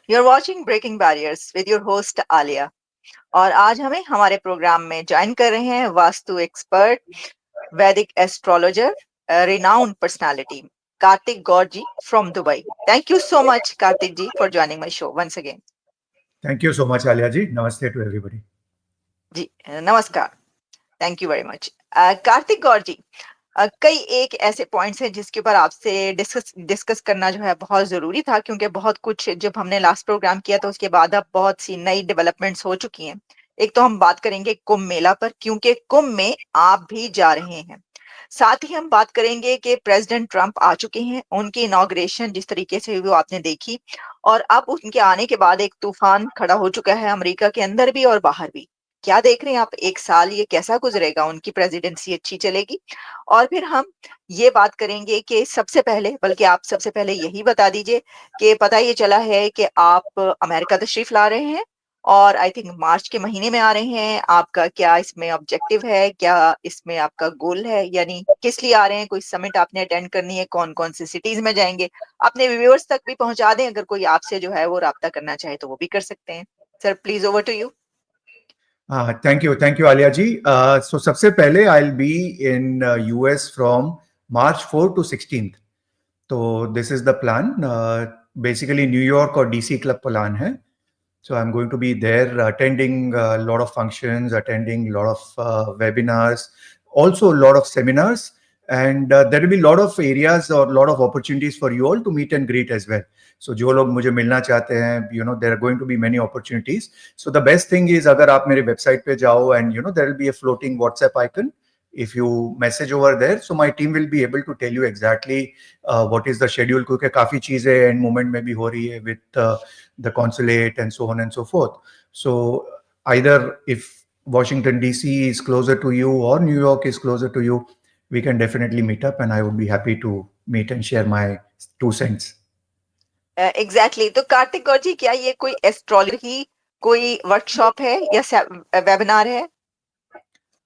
You're watching Breaking Barriers with your host Alia और आज हमें हमारे प्रोग्राम में ज्वाइन कर रहे हैं वास्तु एक्सपर्ट, वैदिक astrologer, renowned personality Karthik Gaur ji from Dubai. Thank you so much Karthik ji for joining my show once again. Thank you so much, Alia ji. Namaste to everybody. जी नमस्कार. Thank you very much. Kartik गौर जी, कई एक ऐसे points हैं जिसके ऊपर आपसे discuss करना जो है बहुत जरूरी था, क्योंकि बहुत कुछ जब हमने लास्ट प्रोग्राम किया तो उसके बाद अब बहुत सी नई डेवलपमेंट्स हो चुकी हैं. एक तो हम बात करेंगे कुंभ मेला पर, क्योंकि कुंभ में आप भी जा रहे हैं. साथ ही हम बात करेंगे कि प्रेसिडेंट ट्रंप आ चुके हैं, उनकी इनॉग्रेशन जिस तरीके से हुई वो आपने देखी, और अब उनके आने के बाद एक तूफान खड़ा हो चुका है अमेरिका के अंदर भी और बाहर भी. क्या देख रहे हैं आप, एक साल ये कैसा गुजरेगा, उनकी प्रेसिडेंसी अच्छी चलेगी? और फिर हम ये बात करेंगे कि सबसे पहले, बल्कि आप सबसे पहले यही बता दीजिए कि पता ये चला है कि आप अमेरिका तशरीफ ला रहे हैं और आई थिंक मार्च के महीने में आ रहे हैं. आपका क्या इसमें ऑब्जेक्टिव है, क्या इसमें आपका गोल है, यानी किस लिए आ रहे हैं? कोई समिट आपने अटेंड करनी है? कौन कौन से सिटीज में जाएंगे? अपने व्यूअर्स तक भी पहुंचा दें, अगर कोई आपसे जो है वो राब्ता करना चाहे तो वो भी कर सकते हैं. Sir please, over to you. Thank you, Alia ji. So, सबसे पहले I'll be in US from March 4 to 16th. So, this is the plan. Basically, New York or DC club plan है. So, I'm going to be there attending a lot of functions, attending a lot of webinars, also a lot of seminars. And there will be a lot of areas or a lot of opportunities for you all to meet and greet as well. So जो लोग मुझे मिलना चाहते हैं, there are going to be many opportunities. So the best thing is अगर आप मेरे website पे जाओ and there will be a floating WhatsApp icon. If you message over there, so my team will be able to tell you exactly what is the schedule, क्योंकि काफी चीजें end moment में भी हो रही है with the consulate and so on and so forth. So either if Washington DC is closer to you or New York is closer to you, we can definitely meet up and I would be happy to meet and share my 2 cents. Exactly. तो कार्तिक गौर जी, क्या ये कोई astrology कोई workshop है या webinar है?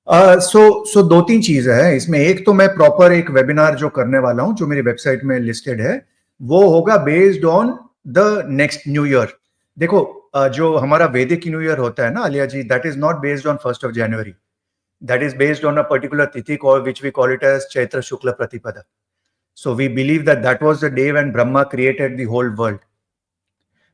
सो 2-3 चीजें हैं इसमें. एक तो मैं प्रॉपर एक वेबिनार जो करने वाला हूं, जो मेरी वेबसाइट में लिस्टेड है, वो होगा based on the next new year. देखो, जो हमारा वैदिक न्यू ईयर होता है ना Alia ji, that is not based on 1st of January. That is based on a particular tithi which we call it as Chaitra Shukla Pratipada. So we believe that that was the day when Brahma created the whole world.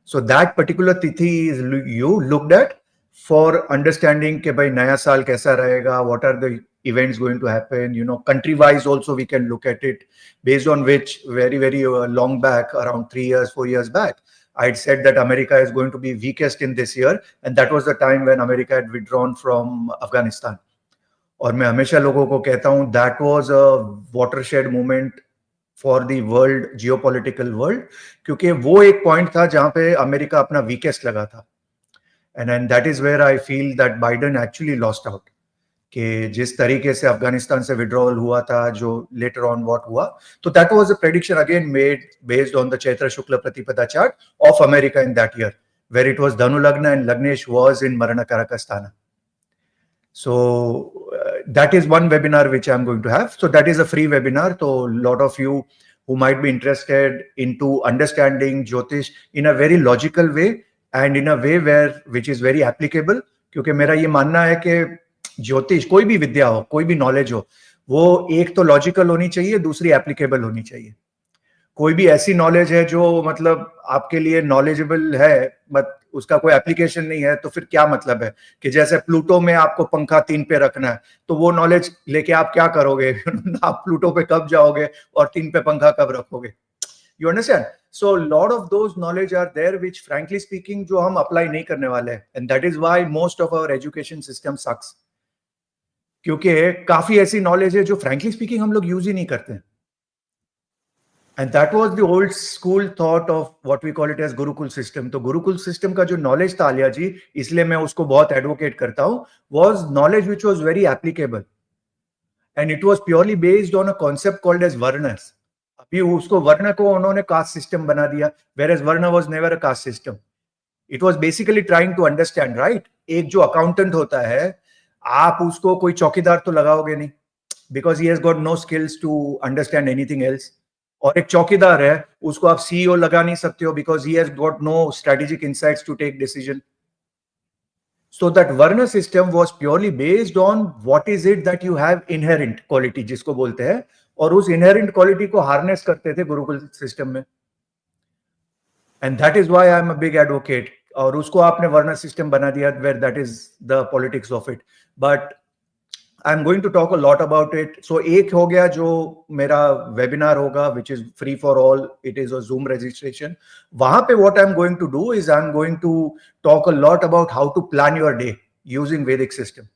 So that particular tithi is you looked at for understanding ke bhai naya saal kaisa rahega, what are the events going to happen, country wise also we can look at it, based on which very long back, around 3 years 4 years back, I'd said that America is going to be weakest in this year, and that was the time when America had withdrawn from Afghanistan. और मैं हमेशा लोगों को कहता हूं that was a watershed moment for the world, geopolitical world, क्योंकि वो एक पॉइंट था जहां पे अमेरिका अपना वीकेस्ट लगा था. And that is where I feel that Biden actually lost out, कि जिस तरीके से अफगानिस्तान से विड्रॉल हुआ था, जो लेटर ऑन व्हाट हुआ, तो that was a prediction again made based on the Chaitra Shukla Pratipada chart of America in that year, where it was Dhanu lagna and लग्नेश was in मरण कारकस्थाना. So that is one webinar which I'm going to have. So that is a free webinar. So a lot of you who might be interested into understanding Jyotish in a very logical way and in a way which is very applicable. क्योंकि मेरा ये मानना है कि ज्योतिष, कोई भी विद्या हो, कोई भी नॉलेज हो, वो एक तो लॉजिकल होनी चाहिए, दूसरी एप्लीकेबल होनी चाहिए. कोई भी ऐसी नॉलेज है जो मतलब आपके लिए नॉलेजेबल है बट उसका कोई एप्लीकेशन नहीं है, तो फिर क्या मतलब है? कि जैसे प्लूटो में आपको पंखा 3 पे रखना है, तो वो नॉलेज लेके आप क्या करोगे? आप प्लूटो पे कब जाओगे और 3 पे पंखा कब रखोगे? You understand? So lot of those knowledge are there which frankly speaking जो हम अप्लाई नहीं करने वाले हैं, and that is why most of our education system sucks. क्योंकि काफी ऐसी नॉलेज है जो फ्रैंकली स्पीकिंग हम लोग यूज ही नहीं करते हैं. And that was the old school thought of what we call it as Gurukul system. तो Gurukul system का जो knowledge था आलिया जी, इसलिए मैं उसको बहुत advocate करता हूँ, was knowledge which was very applicable. And it was purely based on a concept called as Varnas. अभी उसको वर्ण को उन्होंने caste system बना दिया, whereas Varna was never a caste system. It was basically trying to understand, right? एक जो accountant होता है, आप उसको कोई चौकीदार तो लगाओगे नहीं, because he has got no skills to understand anything else. और एक चौकीदार है, उसको आप सीईओ लगा नहीं सकते हो because he has got no strategic insights to take decision. So that Varna system was purely based on what is it that you have inherent quality जिसको बोलते हैं, और उस inherent quality को harness करते थे गुरुकुल system में. And that is why I am a big advocate. और उसको आपने वर्ना सिस्टम बना दिया where that is the politics of it. But I'm going to talk a lot about it. So एक हो गया जो मेरा webinar होगा which is free for all. It is a Zoom registration. वहां पे what I'm going to do is I'm going to talk a lot about how to plan your day using Vedic system.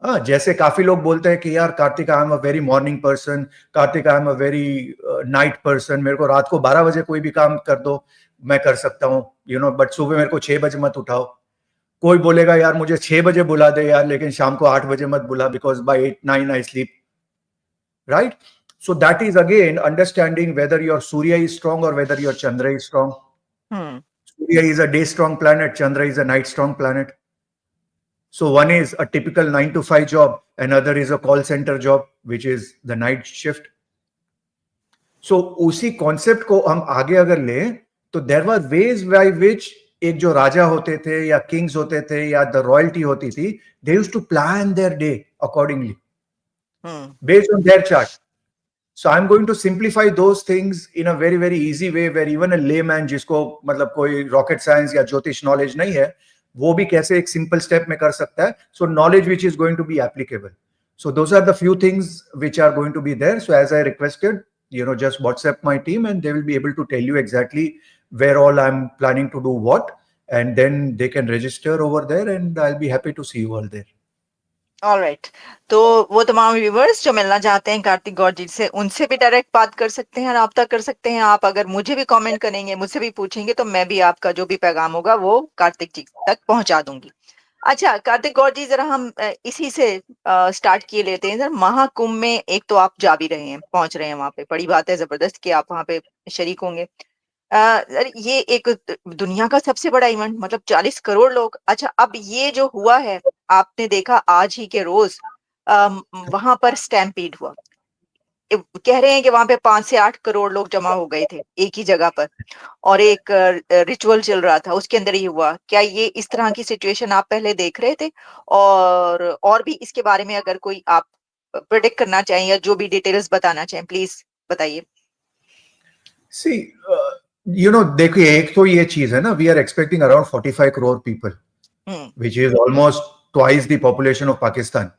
हाँ, जैसे काफी लोग बोलते हैं कि यार Kartik I am a very morning person, Kartik I am a very night person, मेरे को रात को 12 बजे कोई भी काम कर दो मैं कर सकता हूँ, यू नो, बट सुबह मेरे को 6 बजे मत उठाओ. कोई बोलेगा यार मुझे 6 बजे बुला दे यार, लेकिन शाम को 8 बजे मत बुला because by 8-9 I sleep, right? So that is again understanding whether your Surya is strong or whether your Chandra is strong. Surya is a day strong planet, Chandra is a night strong planet. So one is a typical 9 to 5 job, another is a call center job, which is the night shift. So उसी concept को हम आगे अगर लें, तो there were ways by which एक जो राजा होते थे या kings होते थे या the royalty होती थी, they used to plan their day accordingly based on their chart. So I'm going to simplify those things in a very very easy way where even a layman जिसको मतलब कोई rocket science या ज्योतिष knowledge नहीं है, वो भी कैसे एक simple step में कर सकता है. So knowledge which is going to be applicable. So those are the few things which are going to be there. So as I requested, you know, just WhatsApp my team and they will be able to tell you exactly where all I'm planning to do what, and then they can register over there and I'll be happy to see you all there. Alright, तो वो तमाम viewers जो मिलना चाहते हैं कार्तिक गौर जी से, उनसे भी डायरेक्ट बात कर सकते हैं, राब्ता कर सकते हैं. आप अगर मुझे भी कमेंट करेंगे, मुझसे भी पूछेंगे, तो मैं भी आपका जो भी पैगाम होगा वो कार्तिक जी तक पहुंचा दूंगी. अच्छा कार्तिक गौर जी, जरा हम इसी से स्टार्ट किए लेते हैं. सर, महाकुंभ में एक तो आप जा भी रहे हैं, पहुंच रहे हैं वहां पे, बड़ी बात है, जबरदस्त कि आप वहां पे शरीक होंगे. ये एक दुनिया का सबसे बड़ा इवेंट, मतलब 40 करोड़ लोग. अच्छा, अब ये जो हुआ है, आपने देखा आज ही के रोज वहां पर स्टैम्पीड हुआ. कह रहे हैं कि वहां पे 5 से 8 करोड़ लोग जमा हो गए थे एक ही जगह पर, और एक रिचुअल चल रहा था, उसके अंदर ही हुआ. क्या ये इस तरह की सिचुएशन आप पहले देख रहे थे? और भी इसके बारे में अगर कोई आप प्रेडिक्ट करना चाहें या जो भी डिटेल्स बताना चाहें, प्लीज बताइए. See, you know, देखिए, एक तो ये चीज है ना, we are expecting around 45 crore people, which is almost twice the population of Pakistan,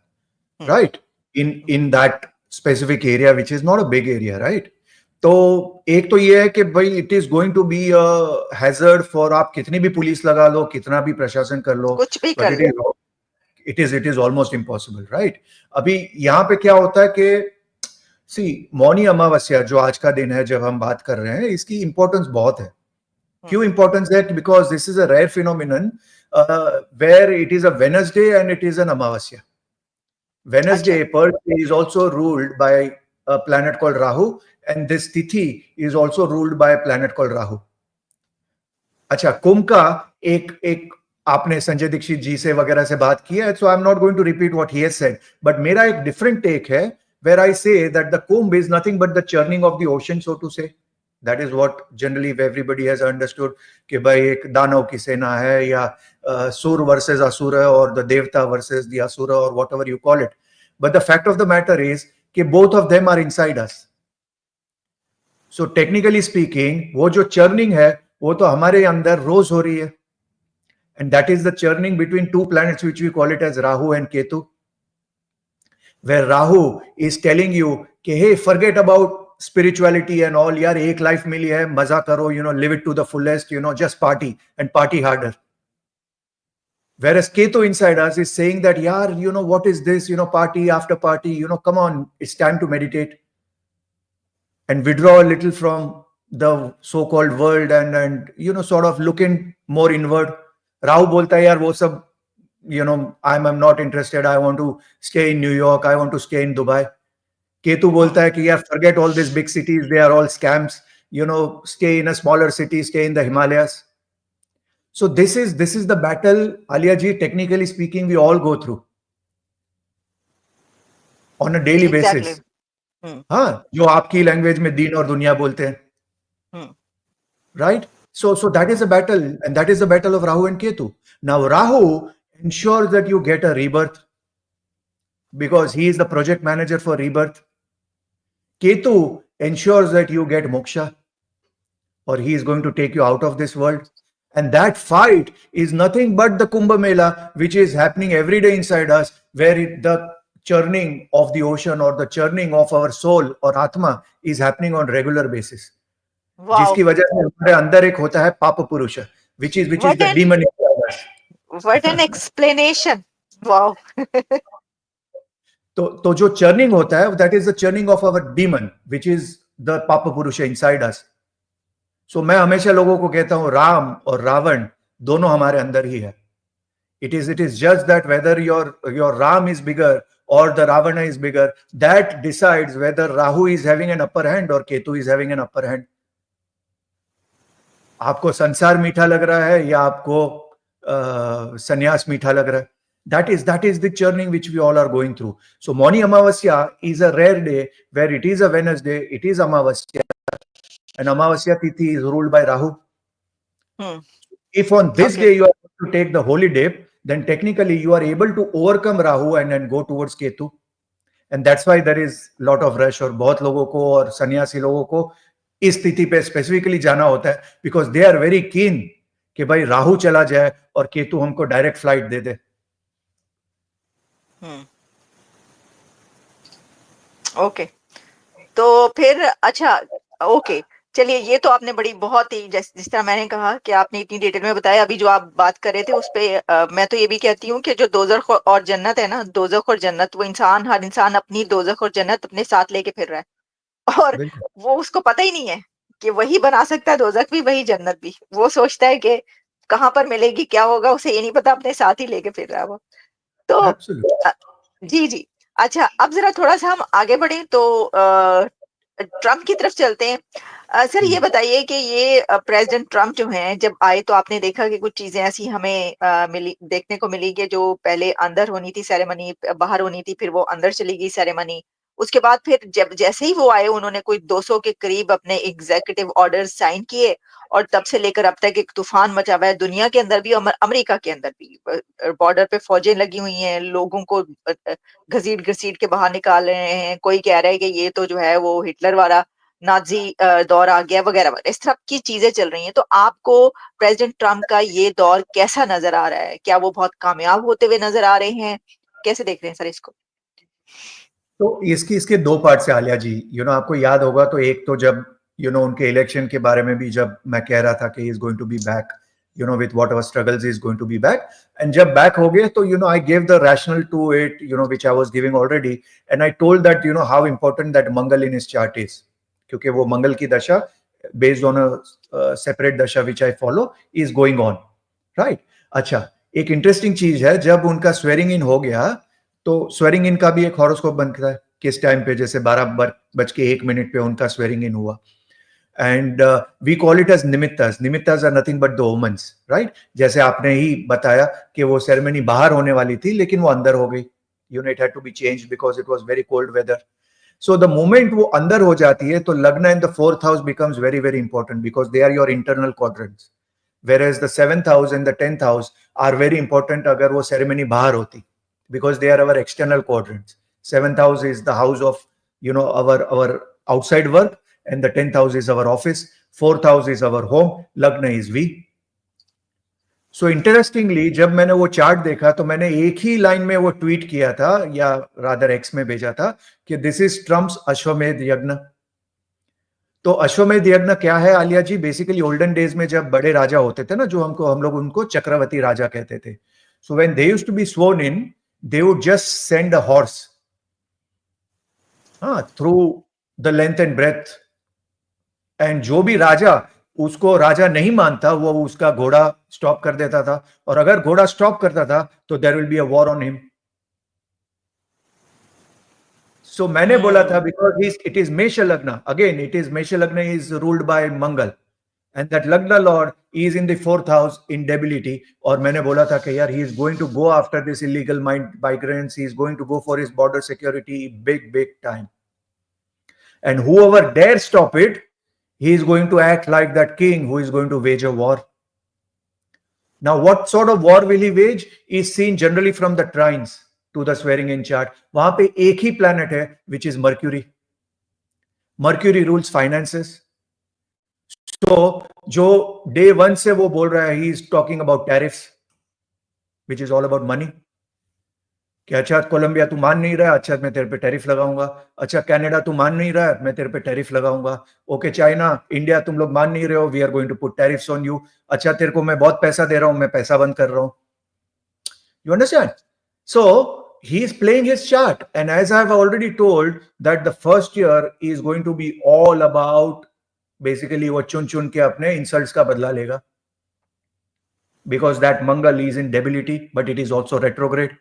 right? In that specific area, which is not a big area, right? तो एक तो ये है कि भाई it is going to be a hazard for, आप कितनी भी पुलिस लगा लो, कितना भी प्रशासन कर लो, कुछ भी but कर लो, it is almost impossible, right? अभी यहाँ पे क्या होता है कि सी मौनी अमावस्या जो आज का दिन है जब हम बात कर रहे हैं, इसकी इंपॉर्टेंस बहुत है. क्यों इंपॉर्टेंस है? Because this is a rare phenomenon where it is a Wednesday and it is an amavasya. Wednesday पर is also ruled by a planet called Rahu, and this Tithi is also ruled by a planet called Rahu. अच्छा, कुंभ का एक आपने संजय दीक्षित जी से वगैरह से बात की है, so I'm not going to repeat what he has said, but मेरा एक different take है where I say that the kumbh is nothing but the churning of the ocean, so to say. That is what generally everybody has understood, कि भाई एक दानव की सेना है या सुर versus asura or the devta versus the asura or whatever you call it. But the fact of the matter is कि both of them are inside us. So technically speaking, वो जो churning है वो तो हमारे अंदर रोज हो रही है. And that is the churning between two planets which we call it as Rahu and Ketu. Where Rahu is telling you कि hey, forget about spirituality and all, यार एक life मिली है, मजा करो, you know, live it to the fullest, you know, just party and party harder. Whereas Ketu inside us is saying that, yaar, you know, what is this, you know, party after party, you know, come on, it's time to meditate and withdraw a little from the so-called world and you know, sort of look in more inward. Rahu bolta hai, yaar, wo sab, you know, I'm not interested. I want to stay in New York. I want to stay in Dubai. Ketu bolta hai ki, yaar, forget all these big cities. They are all scams. You know, stay in a smaller city, stay in the Himalayas. So this is the battle, Alia ji, technically speaking, we all go through on a daily basis. हाँ, जो आपकी language में दीन और दुनिया बोलते हैं, right? So that is a battle, and that is the battle of Rahu and Ketu. Now Rahu ensures that you get a rebirth because he is the project manager for rebirth. Ketu ensures that you get moksha, or he is going to take you out of this world. And that fight is nothing but the Kumbh Mela, which is happening every day inside us, where the churning of the ocean or the churning of our soul or Atma is happening on regular basis. Wow. जिसकी वजह से हमारे अंदर एक होता है पाप पुरुष, which is What the an demon inside us. what an explanation. Wow. तो जो churning होता है, that is the churning of our demon, which is the पाप पुरुष inside us. So मैं हमेशा लोगों को कहता हूँ राम और रावण दोनों हमारे अंदर ही है. It is just that whether your Ram is bigger or the Ravana is bigger, that decides whether Rahu is having an upper hand or Ketu is having an upper hand. आपको संसार मीठा लग रहा है या आपको संन्यास मीठा लग रहा है? That is the churning which we all are going through. So Mauni Amavasya is a rare day where it is a Wednesday, it is Amavasya, and Amavasya Tithi is ruled by Rahu. If on this day you are to take the holy dip, then technically you are able to overcome Rahu and then go towards Ketu. And that's why there is lot of rush, और बहुत लोगों को और सन्यासी लोगों को इस स्थिति पे स्पेसिफिकली जाना होता है, because they are very keen कि भाई राहु चला जाए और केतु हमको डायरेक्ट फ्लाइट दे दे. ओके, तो फिर अच्छा, ओके चलिए, ये तो आपने बड़ी बहुत ही जिस तरह मैंने कहा कि आपने इतनी डिटेल में बताया. अभी जो आप बात कर रहे थे उस पे मैं तो ये भी कहती हूँ कि जो दोजख और जन्नत है ना, दोजख और जन्नत, वो इंसान, हर इंसान अपनी दोजख और जन्नत अपने साथ लेके फिर रहा है, और वो उसको पता ही नहीं है कि वही बना सकता है दोजख भी, वही जन्नत भी. वो सोचता है कि कहाँ पर मिलेगी, क्या होगा, उसे ये नहीं पता, अपने साथ ही लेके फिर रहा है वो. तो जी जी, अच्छा, अब जरा थोड़ा सा हम आगे बढ़े तो ट्रम्प की तरफ चलते हैं. सर ये बताइए कि ये प्रेसिडेंट ट्रम्प जो हैं, जब आए तो आपने देखा कि कुछ चीजें ऐसी हमें मिली, देखने को मिली कि जो पहले अंदर होनी थी सेरेमनी, बाहर होनी थी, फिर वो अंदर चली गई सेरेमनी. उसके बाद फिर जब जैसे ही वो आए, उन्होंने कोई 200 के करीब अपने एग्जीक्यूटिव ऑर्डर्स साइन किए, और तब से लेकर अब तक एक तूफान मचा हुआ है दुनिया के अंदर भी, अमेरिका के अंदर भी. बॉर्डर पे फौजें लगी हुई हैं, लोगों को घसीट घसीट के बाहर निकाल रहे हैं. कोई कह रहा है कि ये तो जो है वो हिटलर वाला नाजी दौर आ गया, वगैरह वगैरह, इस तरह की चीजें चल रही हैं. तो आपको प्रेसिडेंट ट्रम्प का ये दौर कैसा नजर आ रहा है? क्या वो बहुत कामयाब होते हुए नजर आ रहे हैं? कैसे देख रहे हैं सर इसको? तो इसके दो पार्ट से आलिया जी, आपको याद होगा तो एक तो जब उनके इलेक्शन के बारे में भी जब मैं कह रहा था कि he is going to be back, with whatever struggles is going to be back, and जब back हो गए तो I gave the rationale to it, which I was giving already, and I told that how important that Mangal in his chart is, क्योंकि वो मंगल की दशा based on a separate दशा which I follow is going on, right? अच्छा, एक interesting चीज है, जब उनका स्वेरिंग इन हो गया तो स्वेरिंग इन का भी एक हॉरोस्कोप बनता है किस टाइम पे, जैसे 12:01 पे उनका स्वेरिंग इन हुआ. And we call it as निमित्तास. निमित्तास are nothing but the omens, right? जैसे आपने ही बताया कि वो सेरेमनी बाहर होने वाली थी लेकिन वो अंदर हो गई. It had to be changed because it was very cold weather. So the moment वो अंदर हो जाती है तो लग्न in the 4th house becomes very very important because they are your internal quadrants. Whereas the 7th house and the 10th house are very important अगर वो ceremony बाहर होती, because they are our external quadrants. 7th house is the house of our outside work, and the 10th house is our office, 4th house is our home, lagna is V. So interestingly, जब मैंने वो chart देखा तो मैंने एक ही line में वो tweet किया था, या रादर एक्स में भेजा था कि दिस इज ट्रम्प्स अश्वमेध यज्ञ. तो अश्वमेध यज्ञ क्या है आलिया जी? बेसिकली ओल्डन डेज में जब बड़े राजा होते थे ना, जो हम लोग उनको चक्रवर्ती राजा कहते थे. So when they used to be sworn in, they would just send a horse through the length and breadth, and जो भी राजा उसको राजा नहीं मानता वो उसका घोड़ा स्टॉप कर देता था, और अगर घोड़ा स्टॉप करता था तो there will be a war on him. So मैंने बोला था बिकॉज इट इज मेष लग्न, अगेन इट इज मेष लग्न is ruled by Mangal, and that lagna lord is in the 4th house in debility. और मैंने बोला था कि यार he is going to go after this illegal migrants, he is going to go for his border security big time. And whoever dares stop it, he is going to act like that king who is going to wage a war. Now, what sort of war will he wage is seen generally from the trines to the swearing in chart. वहां पे एक ही planet है, which is Mercury. Mercury rules finances. So, जो day one से वो बोल रहा है, he is talking about tariffs, which is all about money. कि अच्छा कोलंबिया तू मान नहीं रहा, अच्छा मैं तेरे पे टैरिफ लगाऊंगा. अच्छा कनाडा तू मान नहीं रहा, मैं तेरे पे टैरिफ लगाऊंगा. ओके चाइना, इंडिया तुम लोग मान नहीं रहे हो, we are going to put tariffs on you. अच्छा तेरे को मैं बहुत पैसा दे रहा हूं, मैं पैसा बंद कर रहा हूं. You understand? So he is playing his chart, and as I have already told that the first year is going to be all about basically वो चुन चुन के अपने insults का बदला लेगा, because that Mangal is in debility, but it is also retrograde.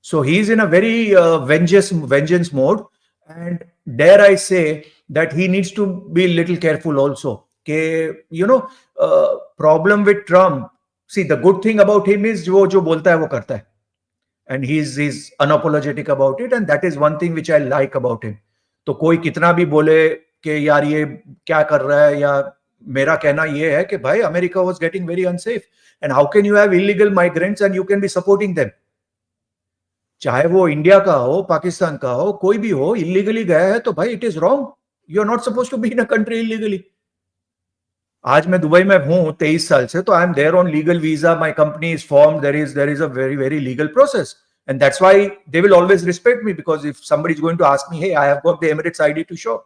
So he's in a very vengeance mode, and dare I say that he needs to be a little careful also. Problem with Trump. See, the good thing about him is वो जो बोलता है वो करता है, and he's unapologetic about it, and that is one thing which I like about him. तो कोई कितना भी बोले कि यार ये क्या कर रहा है, या मेरा कहना ये है कि भाई America was getting very unsafe, and how can you have illegal migrants and you can be supporting them? चाहे वो इंडिया का हो, पाकिस्तान का हो, कोई भी हो, इलीगली गया है तो भाई it is wrong. You are not suppose to be in a country illegally. आज मैं दुबई में हूं 23 साल से, तो I am there on legal visa, my company is formed, there is a very very legal process, and that's why they will always respect me, because if somebody is going to ask me, hey, I have got the Emirates ID to show.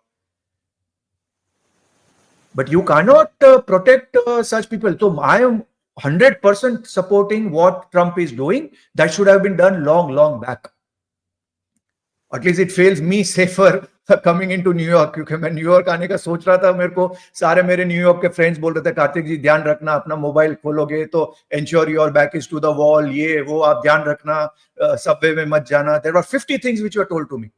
But you cannot protect such people. So I am 100% supporting what Trump is doing. That should have been done long back. At least it feels me safer coming into New York, क्योंकि मैं New York आने का सोच रहा था. मेरे को सारे मेरे न्यूयॉर्क के फ्रेंड्स बोल रहे थे, कार्तिक जी ध्यान रखना, अपना मोबाइल खोलोगे तो ensure your back is to the wall, ये वो आप ध्यान रखना, सबवे में मत जाना. There were 50 things which were told to me.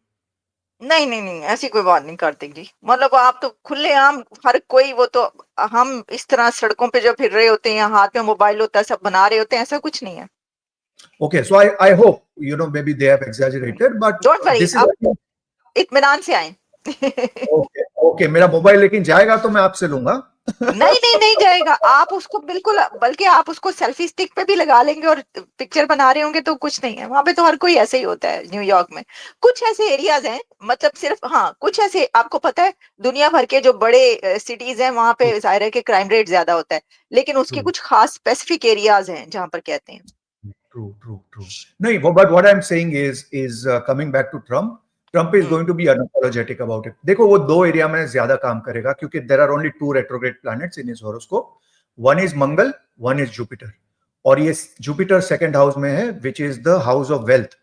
नहीं नहीं नहीं, ऐसी कोई बात नहीं कार्तिक जी. मतलब आप तो खुलेआम हर कोई, वो तो हम इस तरह सड़कों पे जो फिर रहे होते हैं, हाथ में मोबाइल होता है, सब बना रहे होते हैं, ऐसा कुछ नहीं है. Okay, so I hope, maybe they have exaggerated, but don't worry, this is आप इत्मीनान से आए. okay, मेरा मोबाइल लेकिन जाएगा तो मैं आपसे लूंगा. नहीं नहीं नहीं जाएगा. आप उसको बिल्कुल, बल्कि आप उसको सेल्फी स्टिक पे भी लगा लेंगे और पिक्चर बना रहे होंगे तो कुछ नहीं है. वहां पे तो हर कोई ऐसे ही होता है. न्यूयॉर्क में कुछ ऐसे एरियाज हैं, मतलब सिर्फ, हाँ कुछ ऐसे, आपको पता है दुनिया भर के जो बड़े सिटीज हैं वहां पे जाहिर है कि क्राइम रेट ज्यादा होता है, लेकिन उसके कुछ खास स्पेसिफिक एरियाज हैं जहां पर कहते हैं. True. No, but what I'm saying is coming back to Trump. Trump is going to be unapologetic about it. देखो वो दो एरिया में ज्यादा काम करेगा, क्योंकि there are only 2 retrograde planets in his horoscope. One is Mangal, one is Jupiter. और ये Jupiter second house में है, which is the house of wealth.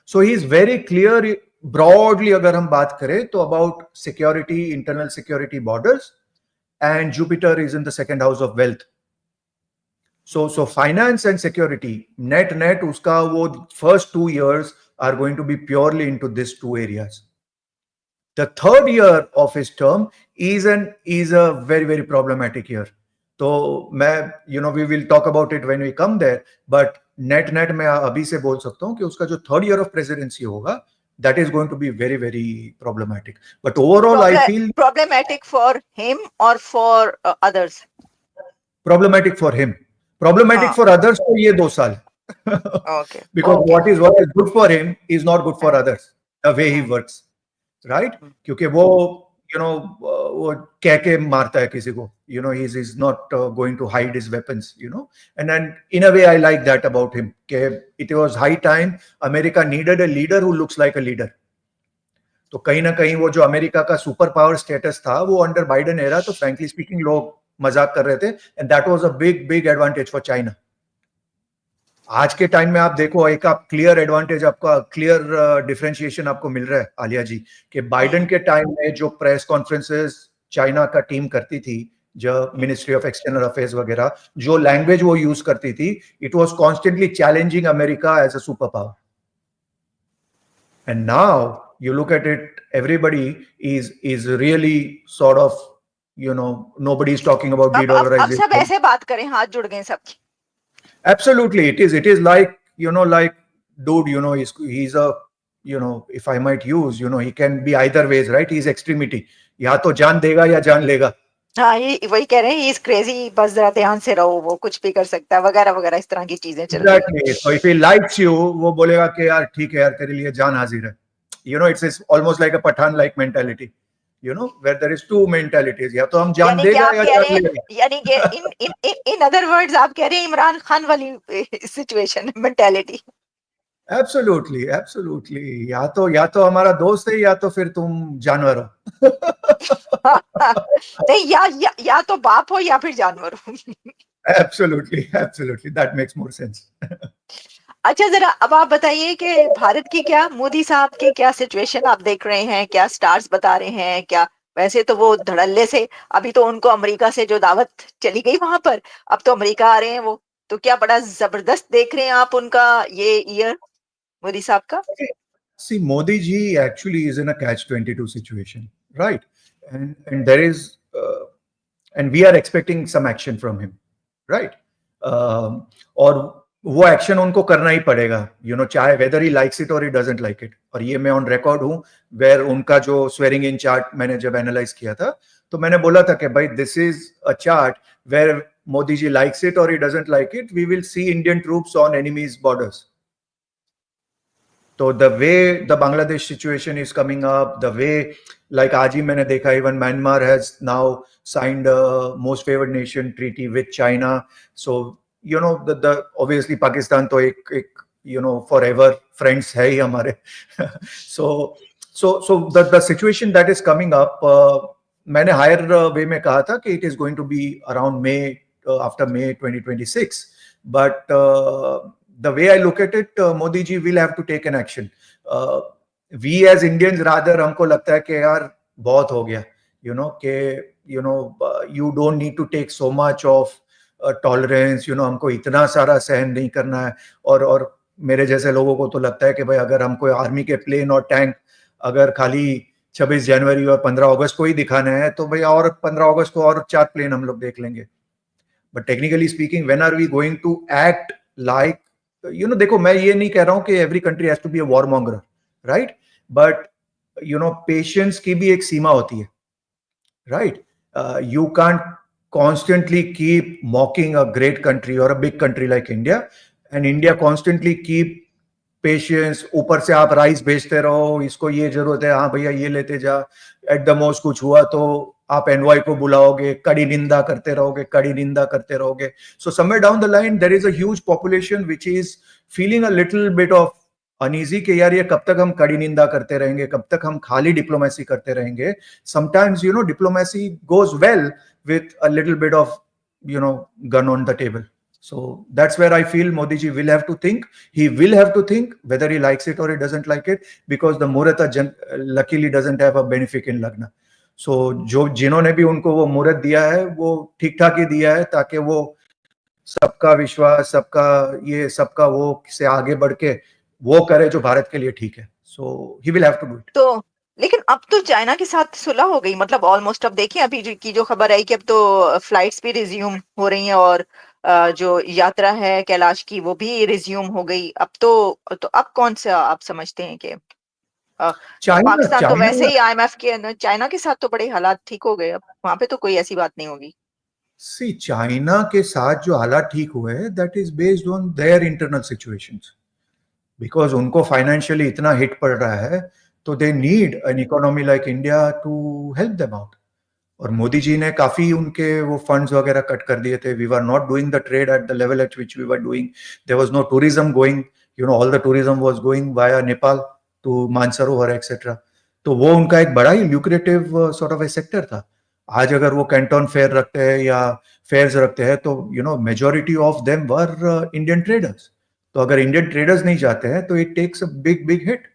So he is very clear, broadly अगर हम बात करें तो about security, internal security borders, and Jupiter is in the second house of wealth. So finance and security, net uska wo first 2 years are going to be purely into these 2 areas. The third year of his term is a very very problematic year. So we will talk about it when we come there, but net मैं अभी से बोल सकता हूँ कि उसका जो third year of presidency होगा, that is going to be very very problematic. But overall I feel problematic for him or for others. Problematic for him. Problematic for others तो ये 2 साल. Okay. Because what is good for him is not good for others. The way he works, right? क्योंकि वो वो कह के मारता है किसी को. He's not going to hide his weapons. And then in a way I like that about him. कि it was high time America needed a leader who looks like a leader. तो कहीं ना कहीं वो जो अमेरिका का super power status था, वो अंडर बाइडेन एरा तो फ्रैंकली स्पीकिंग लोग मजाक कर रहे थे, and that was a big advantage for China. आज के टाइम में आप देखो, एक आप क्लियर एडवांटेज, आपका क्लियर डिफरेंशिएशन आपको मिल रहा है आलिया जी, कि बाइडेन के टाइम में जो प्रेस कॉन्फ्रेंसेस चाइना का टीम करती थी, जो मिनिस्ट्री ऑफ एक्सटर्नल अफेयर्स वगैरह, जो लैंग्वेज वो यूज करती थी, it was constantly challenging America as a super power. And now you look at it, everybody is really sort of, nobody is talking about de-dollarization. अब सब ऐसे बात करें, हाथ जुड़ गए सबकी. Absolutely, it is like, like dude, he's a if I might use, he can be either ways, right? He's extremity. या तो जान देगा या जान लेगा. हाँ, ये वही कह रहे हैं, इज क्रेजी, बस जरा ध्यान से रहो, वो कुछ भी कर सकता है वगैरह वगैरह, इस तरह की चीजें चल रही हैं. Exactly. So if he likes you, वो बोलेगा कि यार ठीक है यार, तेरे लिए जान हाजिर है. It's almost like a Pathan like mentality. Where there is two mentalities. या तो हम जान यानी कि देगा आप या कह जान रहे हैं, लेगा. यानी कि इन अदर वर्ड्स आप कह रहे हैं इमरान खान वाली सिचुएशन, मेंटालिटी. Absolutely, absolutely. या तो हमारा दोस्त है या तो फिर तुम जानवर हो. नहीं, या तो बाप हो या फिर जानवर हो. Absolutely, absolutely. That makes more sense. अच्छा, जरा अब आप बताइए कि भारत की क्या, मोदी साहब की क्या सिचुएशन आप देख रहे हैं, क्या स्टार्स बता रहे हैं क्या? वैसे तो वो धड़ल्ले से, अभी तो उनको अमेरिका से जो दावत चली गई वहां पर, अब तो अमेरिका आ रहे हैं वो, तो क्या बड़ा जबरदस्त देख रहे हैं आप उनका ये ईयर, मोदी साहब का? See, Modi ji actually is in a catch-22 situation, right? And there is, and we are expecting some action from him, right? और वो एक्शन उनको करना ही पड़ेगा, चाहे वेदर ही लाइक्स इट और ही डजंट लाइक इट. और ये मैं ऑन रिकॉर्ड हूं, वेयर उनका जो स्वेरिंग इन चार्ट मैंने जब एनालाइज किया था, तो मैंने बोला था कि भाई this is a chart where Modi ji likes it और he doesn't like it, we will see Indian troops on enemies borders. So the way the Bangladesh situation is coming up, the way, like आज ही मैंने देखा, even Myanmar has now signed a most favored nation treaty with China. So the obviously Pakistan तो एक forever friends है ही हमारे. So the situation that is coming up, मैंने higher way में कहा था कि it is going to be around May, after May 2026, but the way I look at it, Modi ji will have to take an action. We as Indians rather, हमको लगता है कि यार बहुत हो गया, you don't need to take so much of tolerance, हमको इतना सारा सहन नहीं करना है. और मेरे जैसे लोगों को तो लगता है कि भाई अगर हमको आर्मी के प्लेन और टैंक अगर खाली 26 जनवरी और 15 अगस्त को ही दिखाना है, तो भाई और 15 अगस्त को और 4 प्लेन हम लोग देख लेंगे. But technically speaking, when are we going to act like, देखो मैं ये नहीं कह रहा हूं कि every country has to be a warmonger, right? But patience की भी एक सीमा होती है, right? You can't constantly keep mocking a great country or a big country like India, and India constantly keep patience, ऊपर से आप राइस बेचते रहो, इसको ये जरूरत है, हाँ भैया ये लेते जा, एट द मोस्ट कुछ हुआ तो आप एनवाई को बुलाओगे, कड़ी निंदा करते रहोगे, कड़ी निंदा करते रहोगे. So somewhere down the line there is a huge population which is feeling a little bit of uneasy कि यार ये कब तक हम कड़ी निंदा करते रहेंगे, कब तक हम खाली डिप्लोमेसी करते रहेंगे. Sometimes diplomacy goes well with a little bit of gun on the table. So that's where I feel Modi ji will have to think. He will have to think whether he likes it or he doesn't like it, because the Muhurta luckily doesn't have a benefic in Lagna. So जो जिन्होंने भी उनको वो मुहूर्त दिया है वो ठीक ठाक ही दिया है, ताकि वो सबका विश्वास, सबका वो से आगे बढ़ के वो करे जो भारत के लिए ठीक है. So he will have to do it. तो लेकिन अब तो चाइना के साथ सुलह हो गई, मतलब ऑलमोस्ट. अब देखिए अभी की जो खबर आई कि अब तो फ्लाइट्स भी रिज्यूम हो रही हैं, और जो यात्रा है कैलाश की वो भी रिज्यूम हो गई. अब तो अब कौन सा आप समझते हैं कि पाकिस्तान तो वैसे ही IMF के, चाइना के साथ तो बड़े हालात ठीक हो गए, अब वहां पे तो कोई ऐसी बात नहीं होगी. सी चाइना के साथ जो हालात ठीक हुए हैं, that is based on their internal situations, because उनको फाइनेंशियली इतना हिट पड़ रहा है, तो they need an economy like India to help them out. और मोदी जी ने काफी उनके वो फंड्स वगैरह कट कर दिए थे. We were not doing the trade at the level at which we were doing. There was no tourism going, all the tourism was going via Nepal to Mansarovar etcetera. तो वो उनका एक बड़ा ही lucrative sort of a sector था. आज अगर वो कैंटन फेयर रखते हैं या फेयर्स रखते हैं, तो majority of them were Indian traders. तो अगर इंडियन ट्रेडर्स नहीं जाते हैं तो it takes a big big hit.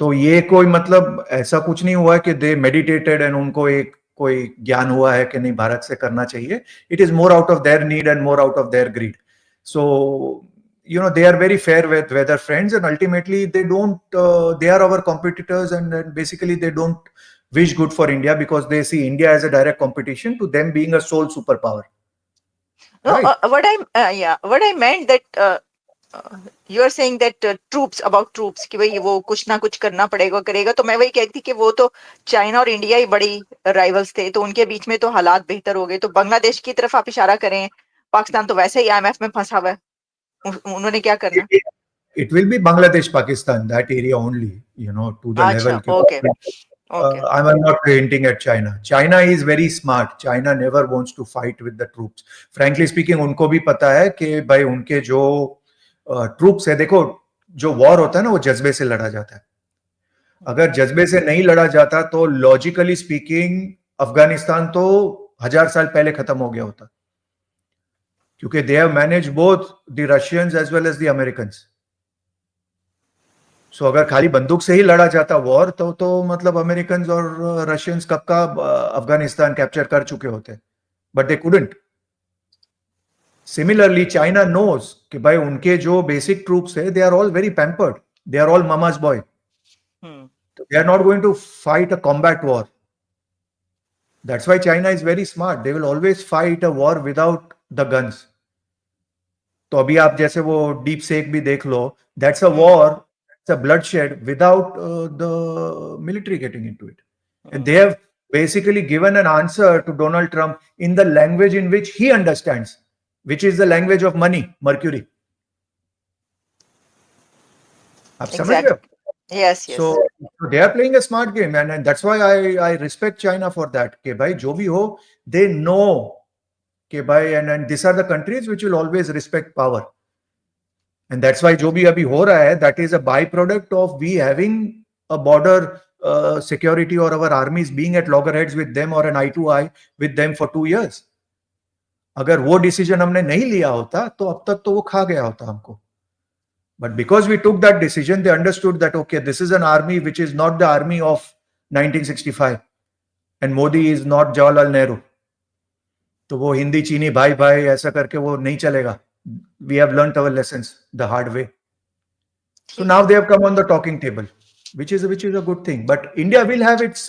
तो ये कोई मतलब ऐसा कुछ नहीं हुआ कि दे मेडिटेटेड एंड उनको एक कोई ज्ञान हुआ है कि नहीं भारत से करना चाहिए. It is more out of their need and more out of their greed. So they are very fair with their friends, and ultimately they don't they are our competitors, and basically they don't wish good for India, because they see India as a direct competition to them being a sole superpower. No, Right. what I meant that you are saying that troops, about troops, कि भाई वो कुछ ना कुछ करना पड़ेगा, करेगा। तो मैं वही कहती थी कि वो तो चाइना और इंडिया ही बड़ी राइवल्स थे, तो उनके बीच में तो हालात बेहतर हो गए। तो बांग्लादेश की तरफ आप इशारा करें, पाकिस्तान तो वैसे ही आईएमएफ में फंसा हुआ है, उन्होंने क्या करना? It will be Bangladesh, Pakistan, that area only, to the अच्छा, level. Okay okay. I'm not hinting at China. China is very smart. China never wants to fight with the troops. Frankly speaking, उनको भी पता है कि भाई उनके जो troops है, देखो जो वॉर होता है ना वो जज्बे से लड़ा जाता है। अगर जज्बे से नहीं लड़ा जाता तो लॉजिकली स्पीकिंग अफगानिस्तान तो 1000 साल पहले खत्म हो गया होता, क्योंकि they have manage both the Russians as well as the Americans. So अगर खाली बंदूक से ही लड़ा जाता वॉर तो मतलब अमेरिकन और रशियंस कब का अफगानिस्तान कैप्चर कर चुके होते, but they couldn't. Similarly China knows कि भाई उनके जो बेसिक ट्रूप्स है they are all very pampered, they are all mama's boy, they are not going to fight a combat war. That's why China is very smart, they will always fight a war without the guns. तो अभी आप जैसे वो DeepSeek भी देख लो, that's a war, it's a bloodshed without the military getting into it. And they have basically given an answer to Donald Trump in the language in which he understands, which is the language of money, mercury. आप समझ रहे हो? Yes So they are playing a smart game, and that's why I respect China for that. कि भाई जो भी हो, they know कि भाई, and these are the countries which will always respect power. And that's why जो भी अभी हो रहा है, that is a byproduct of we having a border security or our armies being at loggerheads with them or an eye to eye with them for 2 years. अगर वो decision हमने नहीं लिया होता तो अब तक तो वो खा गया होता हमको. But because we took that decision, they understood that, okay, this is an army which is not the army of 1965. And Modi is not Jawaharlal Nehru. तो वो हिंदी चीनी भाई भाई ऐसा करके वो नहीं चलेगा. We have learnt our lessons the hard way. So now they have come on the talking table, which is a good thing. But India will have its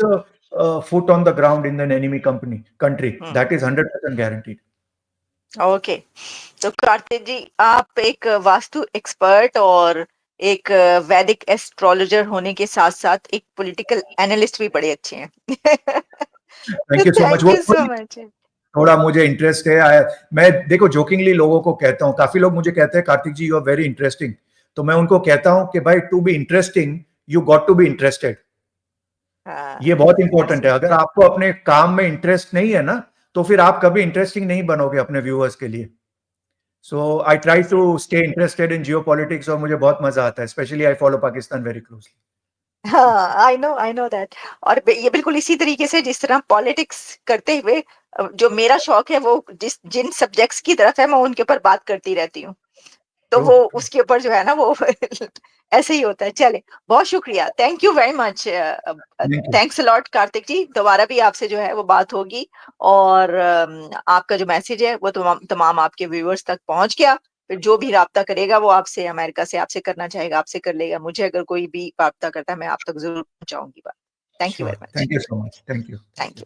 foot on the ground in an enemy country. That is 100% guaranteed. Okay. तो कार्तिक जी, आप एक vastu expert और एक वैदिक astrologer होने के साथ साथ एक पॉलिटिकल एनालिस्ट भी बड़े अच्छे हैं। Thank you so much. Thank you so much. थोड़ा मुझे इंटरेस्ट है, मैं देखो जोकिंगली लोगों को कहता हूँ, काफी लोग मुझे कहते हैं Kartik ji you are very interesting, तो मैं उनको कहता हूँ कि भाई to be interesting you got to be interested. ये बहुत इंपॉर्टेंट है। अगर आपको अपने काम में इंटरेस्ट नहीं है ना, तो फिर आप कभी इंटरेस्टिंग नहीं बनोगे अपने व्यूअर्स के लिए। So I try to stay interested in geopolitics और मुझे बहुत मजा आता है, specially I follow Pakistan very closely. हाँ, आई नो दैट। और ये बिल्कुल इसी तरीके से जिस तरह पॉलिटिक्स करते हुए जो मेरा शौक है वो जिन सब्जेक्ट्स की तरफ है मैं उनके ऊपर बात करती रहती हूँ, तो वो उसके ऊपर जो है ना वो ऐसे ही होता है। चले, बहुत शुक्रिया, thank you very much, thanks a lot Kartik ji. दोबारा भी आपसे जो है वो बात होगी, और आपका जो मैसेज है वो तमाम आपके व्यूअर्स तक पहुंच गया। फिर जो भी राब्ता करेगा वो आपसे, अमेरिका से आपसे करना चाहेगा आपसे कर लेगा, मुझे अगर कोई भी राब्ता करता है मैं आप तक जरूर पहुंचाऊंगी बात। Thank you very much. Thank you so much. Thank you. Thank you.